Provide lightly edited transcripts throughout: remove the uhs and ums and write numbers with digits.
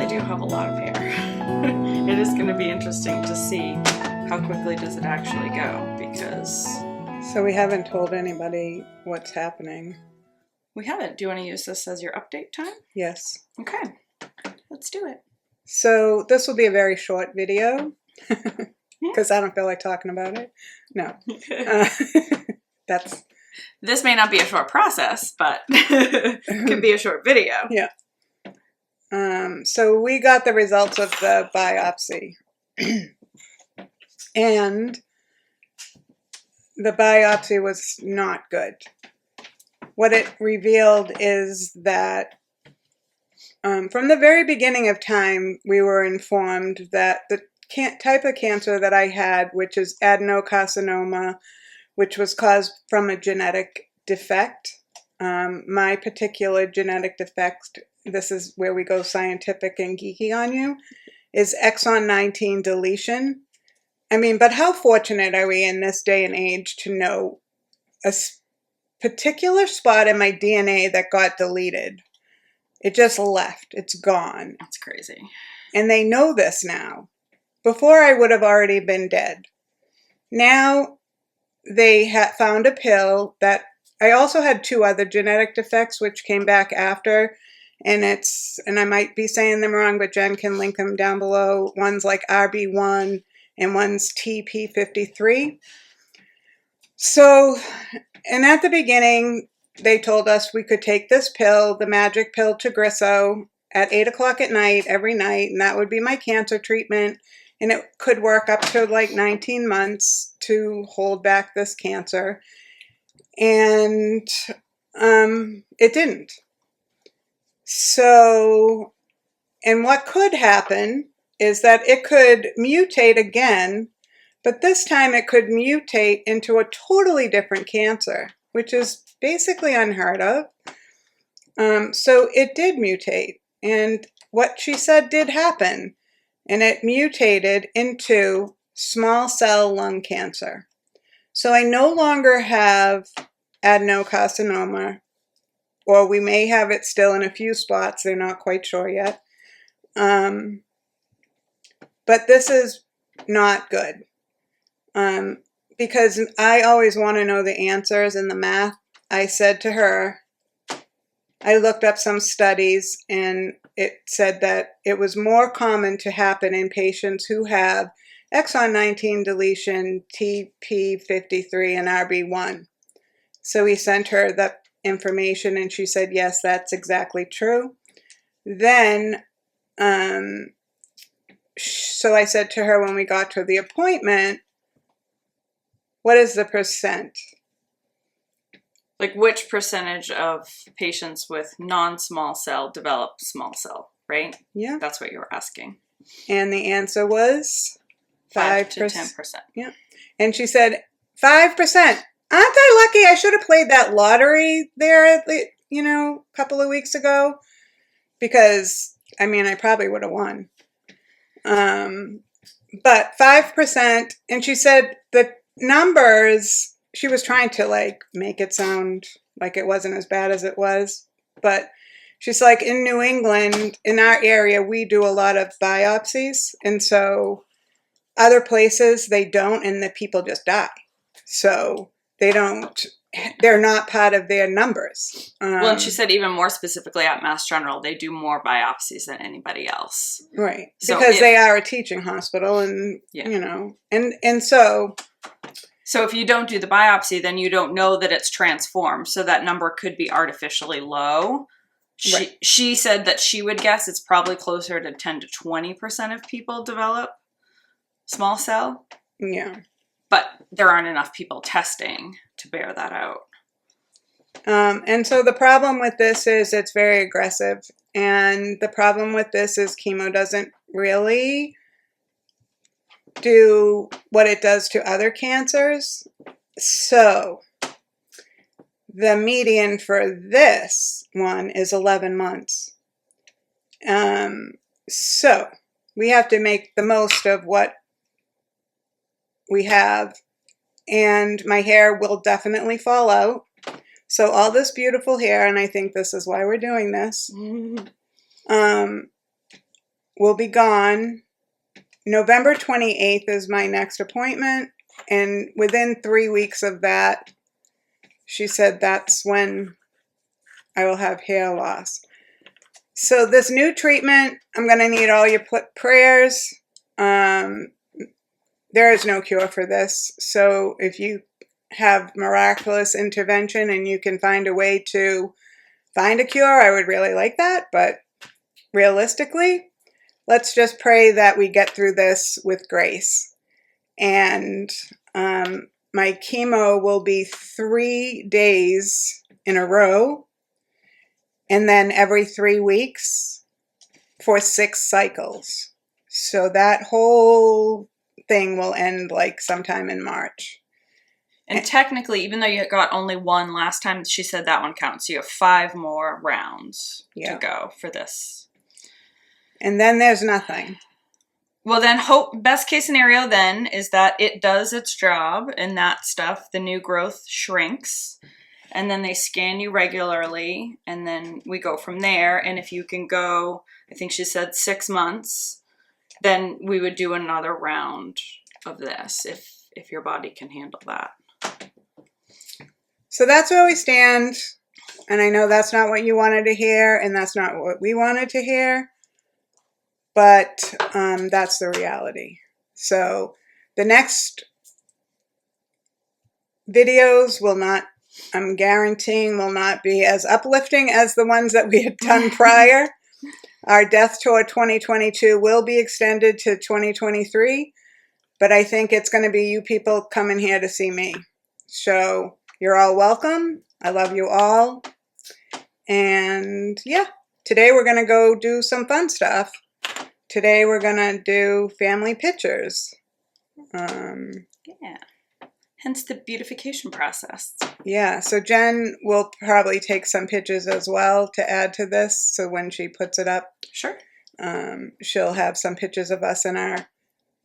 really do have a lot of hair. It is going to be interesting to see how quickly does it actually go, because... So we haven't told anybody what's happening. We haven't. Do you want to use this as your update time? Yes. Okay. Let's do it. So this will be a very short video, because I don't feel like talking about it. No. That's... This may not be a short process, but it could be a short video. Yeah. So we got the results of the biopsy. And the biopsy was not good. What it revealed is that from the very beginning of time, we were informed that the type of cancer that I had, which is adenocarcinoma, which was caused from a genetic defect. My particular genetic defect, this is where we go scientific and geeky on you, is exon 19 deletion. I mean, but how fortunate are we in this day and age to know a particular spot in my DNA that got deleted? It just left. It's gone. That's crazy. And they know this now. Before, I would have already been dead. Now, they found a pill that... I also had 2 other genetic defects which came back after, and I might be saying them wrong, but Jen can link them down below. One's like RB1 and one's TP53. So, and at the beginning, they told us we could take this pill, the magic pill Tagrisso, at 8 o'clock at night, every night, and that would be my cancer treatment. And it could work up to like 19 months to hold back this cancer. And it didn't. So, and what could happen is that it could mutate again, but this time it could mutate into a totally different cancer, which is basically unheard of. So it did mutate, and what she said did happen, and it mutated into small cell lung cancer. So I no longer have adenocarcinoma, or we may have it still in a few spots. They're not quite sure yet. But this is not good, because I always want to know the answers and the math. I said to her, I looked up some studies, and it said that it was more common to happen in patients who have exon 19 deletion, TP53, and RB1. So we sent her that information, and she said, yes, that's exactly true. Then, so I said to her when we got to the appointment, what is the percent? Like, which percentage of patients with non-small cell develop small cell, right? Yeah. That's what you were asking. And the answer was 5 to 10%. Yeah. And she said, 5%. Aren't I lucky? I should have played that lottery there, a couple of weeks ago. Because, I mean, I probably would have won. But 5%. And she said the numbers, she was trying to, make it sound like it wasn't as bad as it was. But she's like, in New England, in our area, we do a lot of biopsies. And so other places, they don't, and the people just die. So they're not part of their numbers. Well, and she said even more specifically at Mass General, they do more biopsies than anybody else. Right. So because they are a teaching hospital, and, and so... So if you don't do the biopsy, then you don't know that it's transformed. So that number could be artificially low. She said that she would guess it's probably closer to 10 to 20% of people develop small cell. Yeah. But there aren't enough people testing to bear that out. And so the problem with this is it's very aggressive. And the problem with this is chemo doesn't really do what it does to other cancers. So the median for this one is 11 months. So we have to make the most of what we have, and my hair will definitely fall out. So all this beautiful hair, and I think this is why we're doing this, will be gone. November 28th is my next appointment. And within 3 weeks of that, she said that's when I will have hair loss. So this new treatment, I'm going to need all your prayers. There is no cure for this. So if you have miraculous intervention and you can find a way to find a cure, I would really like that. But realistically, let's just pray that we get through this with grace. And my chemo will be 3 days in a row, and then every 3 weeks for 6 cycles. So that whole thing will end like sometime in March. And technically, even though you got only one last time, she said that one counts. So you have 5 more rounds to go for this. And then there's nothing. Well, then best case scenario then is that it does its job and that stuff, the new growth shrinks, and then they scan you regularly, and then we go from there. And if you can go, I think she said 6 months, then we would do another round of this if your body can handle that. So that's where we stand. And I know that's not what you wanted to hear, and that's not what we wanted to hear. But that's the reality. So the next videos will not, I'm guaranteeing, will not be as uplifting as the ones that we had done prior. Our Death Tour 2022 will be extended to 2023. But I think it's going to be you people coming here to see me. So you're all welcome. I love you all. And yeah, today we're going to go do some fun stuff. Today we're going to do family pictures. Yeah. Hence the beautification process. Yeah, so Jen will probably take some pictures as well to add to this. So when she puts it up, sure, she'll have some pictures of us in our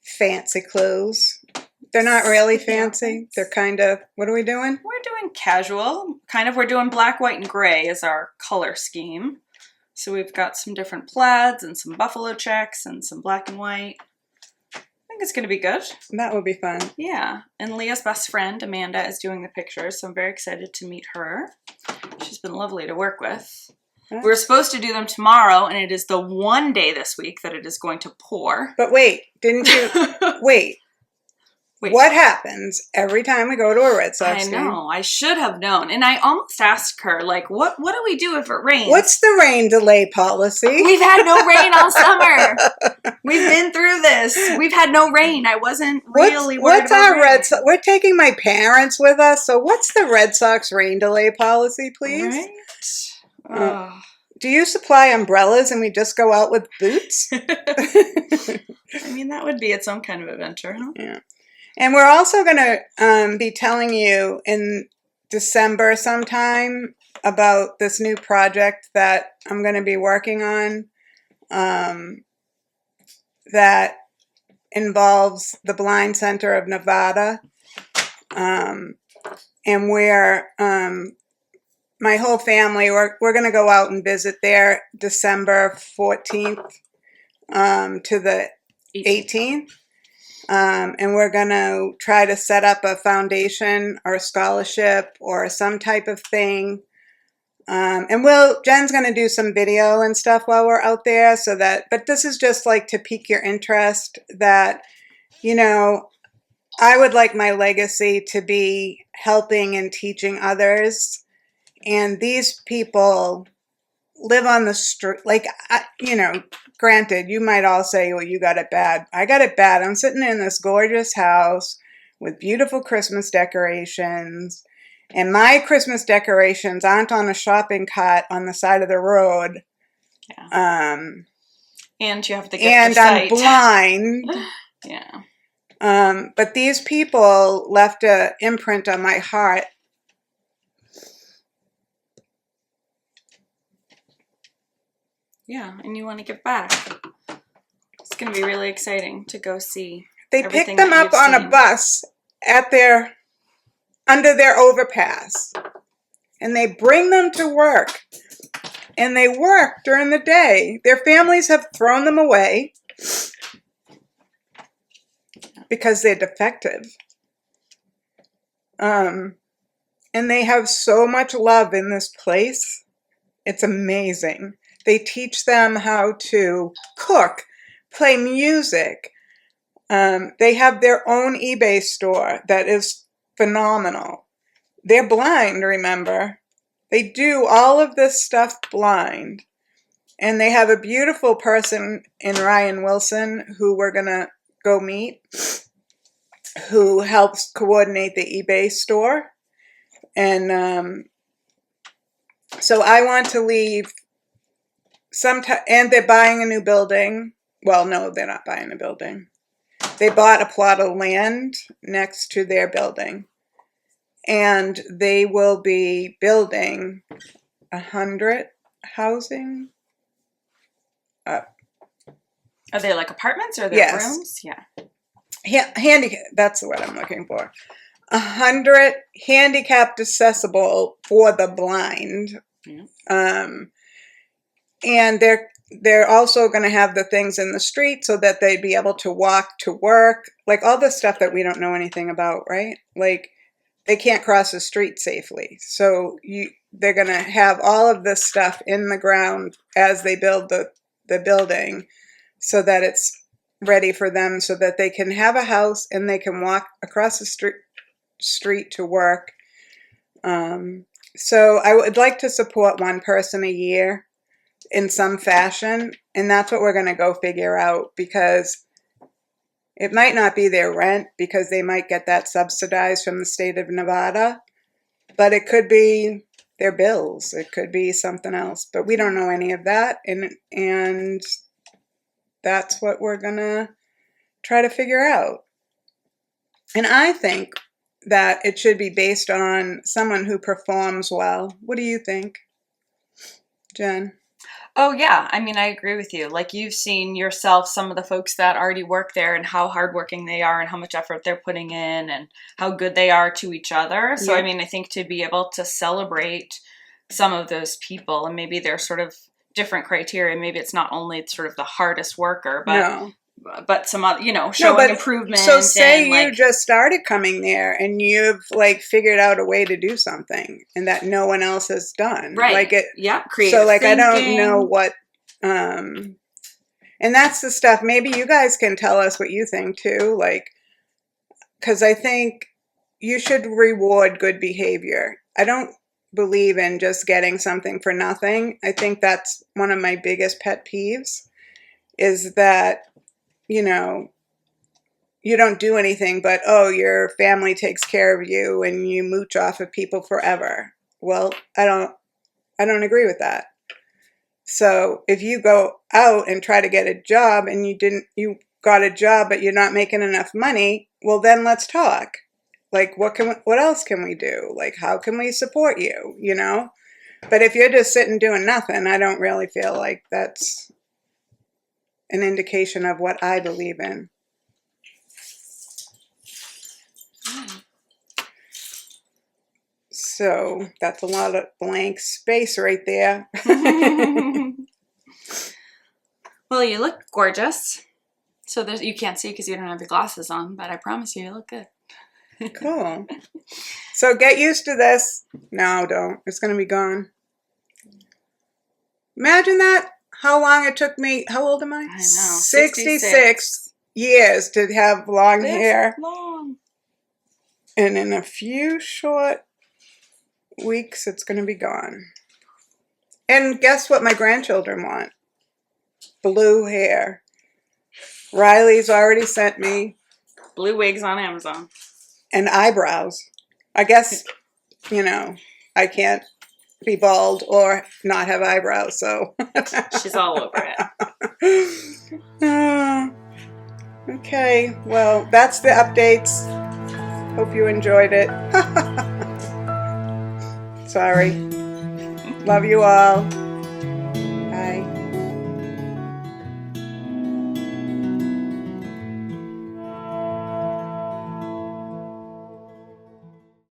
fancy clothes. They're not really fancy. They're kind of, what are we doing? We're doing casual. We're doing black, white, and gray as our color scheme. So we've got some different plaids and some buffalo checks and some black and white. I think it's going to be good. That will be fun. Yeah. And Leah's best friend, Amanda, is doing the pictures, so I'm very excited to meet her. She's been lovely to work with. Huh? We're supposed to do them tomorrow, and it is the one day this week that it is going to pour. But wait, didn't you... Wait. What happens every time we go to a Red Sox game? I know. I should have known. And I almost asked her, like, what do we do if it rains? What's the rain delay policy? We've had no rain all summer. We've been through this. We've had no rain. I wasn't really worried what's about our Red Sox? We're taking my parents with us, so what's the Red Sox rain delay policy, please? Right? Do you supply umbrellas and we just go out with boots? I mean, that would be its own kind of adventure, huh? Yeah. And we're also going to be telling you in December sometime about this new project that I'm going to be working on that involves the Blind Center of Nevada. And where my whole family, we're going to go out and visit there December 14th to the 18th. And we're going to try to set up a foundation or a scholarship or some type of thing. And Jen's going to do some video and stuff while we're out there but this is just like to pique your interest that, I would like my legacy to be helping and teaching others. And these people live on the street, granted, you might all say, well, you got it bad. I got it bad. I'm sitting in this gorgeous house with beautiful Christmas decorations, and my Christmas decorations aren't on a shopping cart on the side of the road. Yeah. And you have to get and the I'm sight. blind. Yeah. But these people left an imprint on my heart. Yeah, and you want to give back. It's going to be really exciting to go see. They picked them up on a bus under their overpass, and they bring them to work. and they work during the day. Their families have thrown them away because they're defective. And they have so much love in this place. It's amazing. They teach them how to cook, play music. They have their own eBay store that is phenomenal. They're blind, remember? They do all of this stuff blind. And they have a beautiful person in Ryan Wilson who we're going to go meet, who helps coordinate the eBay store. And so I want to leave sometime, and they're buying a new building. Well, no, they're not buying a building. They bought a plot of land next to their building. And they will be building 100 housing. Are they like apartments or Yes. rooms? Yeah. Handicap, that's what I'm looking for. 100 handicapped accessible for the blind. Yeah. And they're also going to have the things in the street so that they'd be able to walk to work. Like all the stuff that we don't know anything about, right? Like they can't cross the street safely. So they're going to have all of this stuff in the ground as they build the building so that it's ready for them, so that they can have a house and they can walk across the street to work. So I would like to support one person a year in some fashion, and that's what we're going to go figure out, because it might not be their rent, because they might get that subsidized from the state of Nevada, but it could be their bills. It could be something else, but we don't know any of that, and that's what we're going to try to figure out. And I think that it should be based on someone who performs well. What do you think, Jen? Oh, yeah. I mean, I agree with you. Like, you've seen yourself some of the folks that already work there and how hardworking they are and how much effort they're putting in and how good they are to each other. So, Yeah. I mean, I think to be able to celebrate some of those people, and maybe they're sort of different criteria. Maybe it's not only sort of the hardest worker, but some other, showing improvement. So say and, you just started coming there and you've figured out a way to do something and that no one else has done. Right. Creative so I don't thinking. know what, and that's the stuff. Maybe you guys can tell us what you think too. Because I think you should reward good behavior. I don't believe in just getting something for nothing. I think that's one of my biggest pet peeves, is that you don't do anything, but, your family takes care of you and you mooch off of people forever. Well, I don't agree with that. So if you go out and try to get a job and you got a job, but you're not making enough money, well, then let's talk. What else can we do? How can we support you, But if you're just sitting doing nothing, I don't really feel like that's an indication of what I believe in. So that's a lot of blank space right there. Well, you look gorgeous. So you can't see because you don't have your glasses on, but I promise you look good. Cool. So get used to this. No, don't. It's going to be gone. Imagine that. How long it took me. How old am I? I know. 66 years to have long hair. Long. And in a few short weeks, it's going to be gone. And guess what my grandchildren want? Blue hair. Riley's already sent me. Blue wigs on Amazon. And eyebrows. I guess, I can't be bald or not have eyebrows, so. She's all over it. Okay, well, that's the updates. Hope you enjoyed it. Sorry. Love you all.